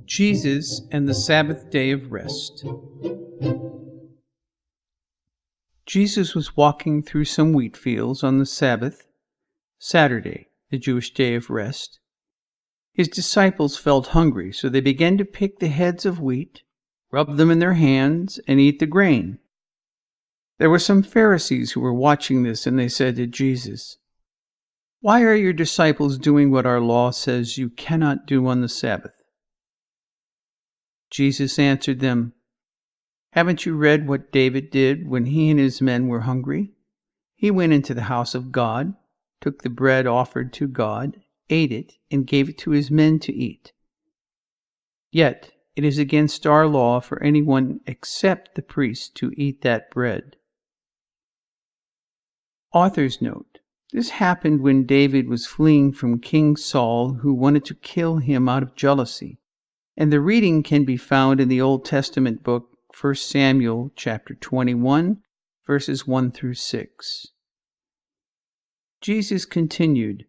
Jesus and the Sabbath day of rest. Jesus was walking through some wheat fields on the Sabbath, Saturday, the Jewish day of rest. His disciples felt hungry, so they began to pick the heads of wheat, rub them in their hands, and eat the grain. There were some Pharisees who were watching this, and they said to Jesus, "Why are your disciples doing what our law says you cannot do on the Sabbath?" Jesus answered them, "Haven't you read what David did when he and his men were hungry? He went into the house of God, took the bread offered to God, ate it, and gave it to his men to eat. Yet it is against our law for anyone except the priest to eat that bread." Author's note: this happened when David was fleeing from King Saul, who wanted to kill him out of jealousy. And the reading can be found in the Old Testament book, 1 Samuel chapter 21, verses 1 through 6. Jesus continued,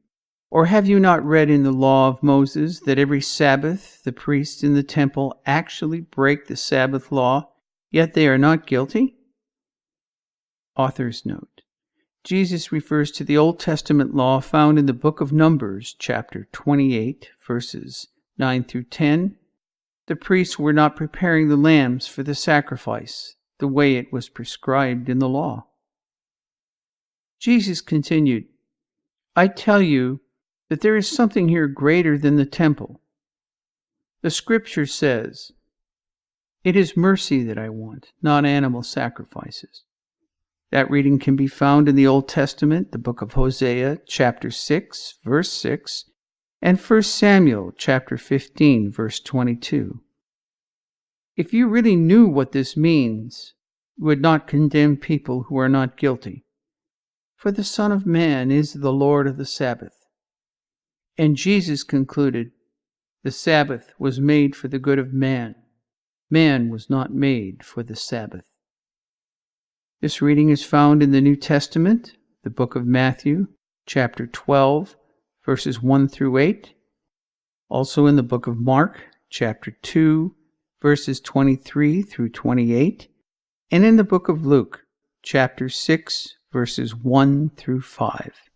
"Or have you not read in the law of Moses that every Sabbath the priests in the temple actually break the Sabbath law, yet they are not guilty?" Author's note: Jesus refers to the Old Testament law found in the book of Numbers, chapter 28, verses 9 through 10. The priests were not preparing the lambs for the sacrifice the way it was prescribed in the law. Jesus continued, "I tell you that there is something here greater than the temple. The scripture says, 'It is mercy that I want, not animal sacrifices.' That reading can be found in the Old Testament, the book of Hosea, chapter 6, verse 6, and 1 Samuel chapter 15, verse 22. If you really knew what this means, you would not condemn people who are not guilty. For the Son of Man is the Lord of the Sabbath." And Jesus concluded, "The Sabbath was made for the good of man. Man was not made for the Sabbath." This reading is found in the New Testament, the book of Matthew, chapter 12, verses 1 through 8, also in the book of Mark, chapter 2, verses 23 through 28, and in the book of Luke, chapter 6, verses 1 through 5.